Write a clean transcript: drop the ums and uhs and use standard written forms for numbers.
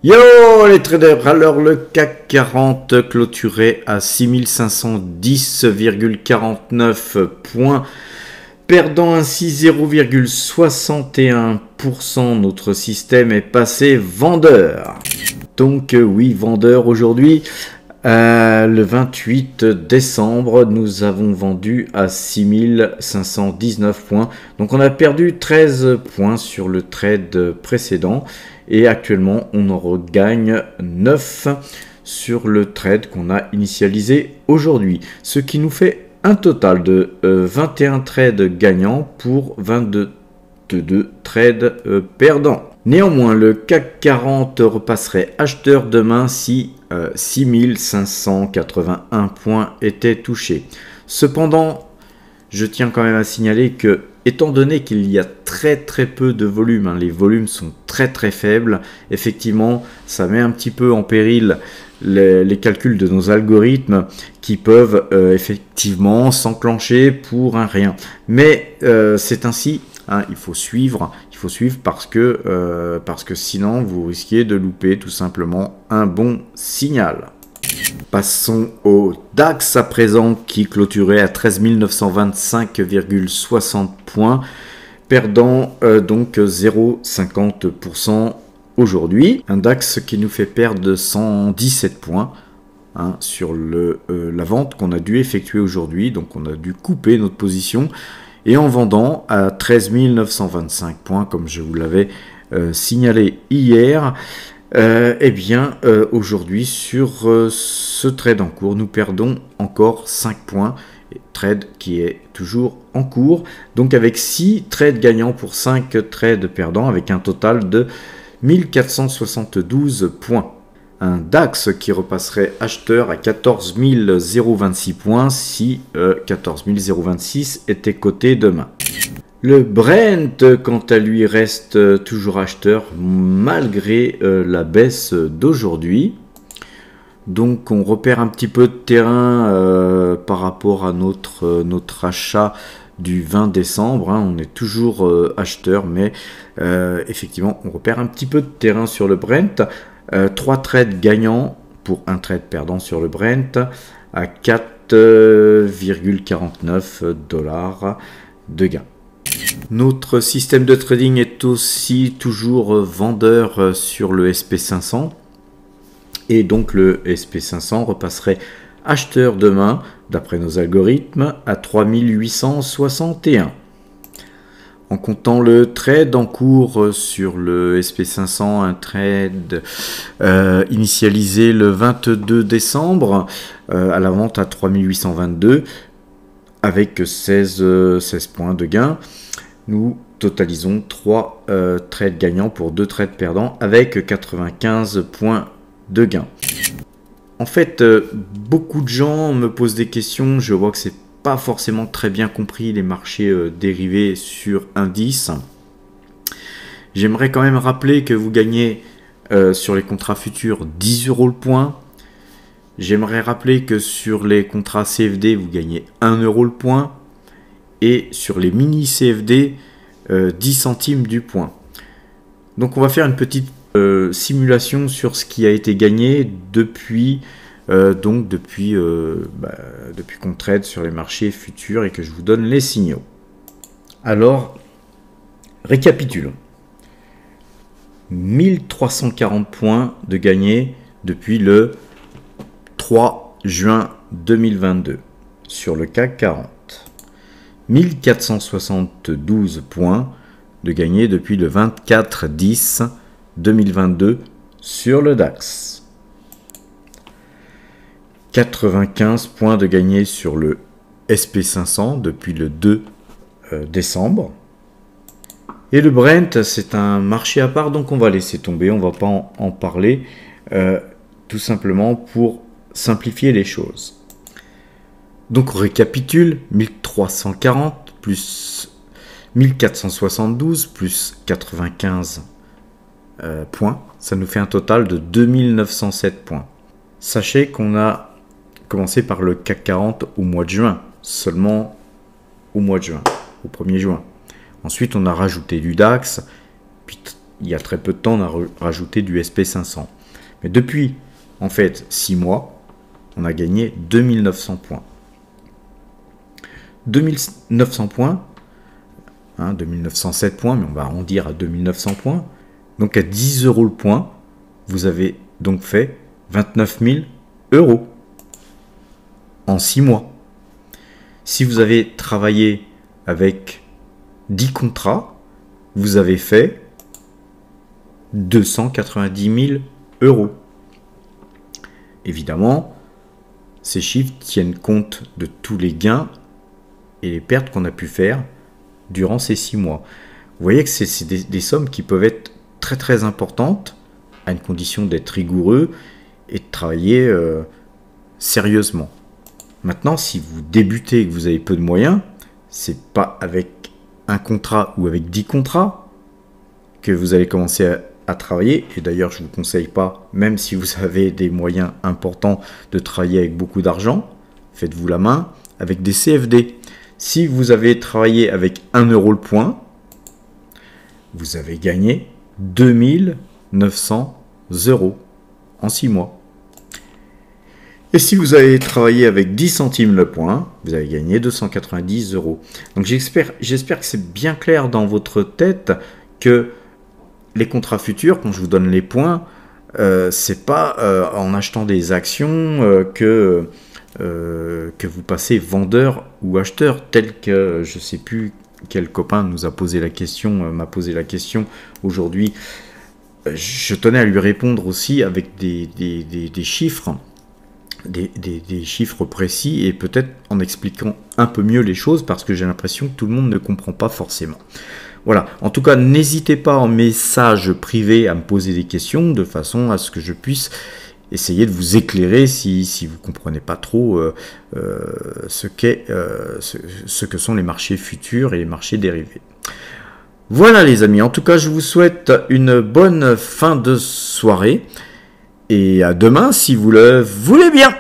Yo les traders, alors le CAC 40 clôturé à 6510,49 points, perdant ainsi 0,61%. Notre système est passé vendeur. Donc oui, vendeur aujourd'hui. Le 28 décembre, nous avons vendu à 6519 points. Donc on a perdu 13 points sur le trade précédent. Et actuellement, on en regagne 9 sur le trade qu'on a initialisé aujourd'hui. Ce qui nous fait un total de 21 trades gagnants pour 22 trades perdants. Néanmoins, le CAC 40 repasserait acheteur demain si 6581 points étaient touchés. Cependant, je tiens quand même à signaler que, étant donné qu'il y a très peu de volume, les volumes sont très faibles, effectivement, ça met un petit peu en péril les calculs de nos algorithmes qui peuvent effectivement s'enclencher pour un rien. Mais c'est ainsi, il faut suivre parce que sinon vous risquez de louper tout simplement un bon signal. Passons au DAX à présent qui clôturait à 13 925,60 points, perdant donc 0,50% aujourd'hui. Un DAX qui nous fait perdre 117 points sur la vente qu'on a dû effectuer aujourd'hui. Donc on a dû couper notre position et en vendant à 13 925 points comme je vous l'avais signalé hier. Aujourd'hui sur ce trade en cours, nous perdons encore 5 points, trade qui est toujours en cours, donc avec 6 trades gagnants pour 5 trades perdants, avec un total de 1472 points. Un DAX qui repasserait acheteur à 14 026 points si 14 026 était coté demain. Le Brent, quant à lui, reste toujours acheteur malgré la baisse d'aujourd'hui. Donc on repère un petit peu de terrain par rapport à notre achat du 20 décembre. On est toujours acheteur, mais effectivement on repère un petit peu de terrain sur le Brent. 3 trades gagnants pour un trade perdant sur le Brent à 4,49 $ de gain. Notre système de trading est aussi toujours vendeur sur le SP500 et donc le SP500 repasserait acheteur demain d'après nos algorithmes à 3861. En comptant le trade en cours sur le SP500, un trade initialisé le 22 décembre à la vente à 3822 avec 16 points de gain. Nous totalisons 3 trades gagnants pour 2 trades perdants avec 95 points de gain. En fait, beaucoup de gens me posent des questions. Je vois que c'est pas forcément très bien compris les marchés dérivés sur indices. J'aimerais quand même rappeler que vous gagnez sur les contrats futurs 10 € le point. J'aimerais rappeler que sur les contrats CFD, vous gagnez 1 € le point. Et sur les mini CFD, 10 centimes du point. Donc on va faire une petite simulation sur ce qui a été gagné depuis qu'on trade sur les marchés futurs et que je vous donne les signaux. Alors, récapitulons. 1340 points de gagné depuis le 3 juin 2022 sur le CAC 40. 1472 points de gagné depuis le 24/10/2022 sur le DAX. 95 points de gagné sur le SP500 depuis le 2 décembre. Et le Brent, c'est un marché à part, donc on va laisser tomber, on ne va pas en parler, tout simplement pour simplifier les choses. Donc on récapitule, 1340 plus 1472 plus 95 points, ça nous fait un total de 2907 points. Sachez qu'on a commencé par le CAC 40 au mois de juin, seulement au mois de juin, au 1er juin. Ensuite on a rajouté du DAX, puis il y a très peu de temps, on a rajouté du SP500. Mais depuis, en fait, 6 mois, on a gagné 2900 points. 2900 points, 2907 points, mais on va arrondir à 2900 points. Donc à 10 € le point, vous avez donc fait 29 000 € en 6 mois. Si vous avez travaillé avec 10 contrats, vous avez fait 290 000 €. Évidemment, ces chiffres tiennent compte de tous les gains et les pertes qu'on a pu faire durant ces 6 mois. Vous voyez que c'est des sommes qui peuvent être très très importantes, à une condition d'être rigoureux et de travailler sérieusement. Maintenant, si vous débutez et que vous avez peu de moyens, c'est pas avec un contrat ou avec 10 contrats que vous allez commencer à travailler. Et d'ailleurs, je ne vous conseille pas, même si vous avez des moyens importants, de travailler avec beaucoup d'argent. Faites-vous la main avec des CFD. Si vous avez travaillé avec 1 € le point, vous avez gagné 2900 € en 6 mois. Et si vous avez travaillé avec 10 centimes le point, vous avez gagné 290 €. Donc j'espère que c'est bien clair dans votre tête que les contrats futurs, quand je vous donne les points, c'est pas en achetant des actions que vous passez vendeur ou acheteur, tel que je ne sais plus quel copain nous a posé la question, m'a posé la question aujourd'hui. Je tenais à lui répondre aussi avec des chiffres. Des chiffres précis et peut-être en expliquant un peu mieux les choses parce que j'ai l'impression que tout le monde ne comprend pas forcément. Voilà, en tout cas, n'hésitez pas en message privé à me poser des questions de façon à ce que je puisse essayer de vous éclairer si vous ne comprenez pas trop ce que sont les marchés futurs et les marchés dérivés. Voilà les amis, en tout cas, je vous souhaite une bonne fin de soirée. Et à demain si vous le voulez bien.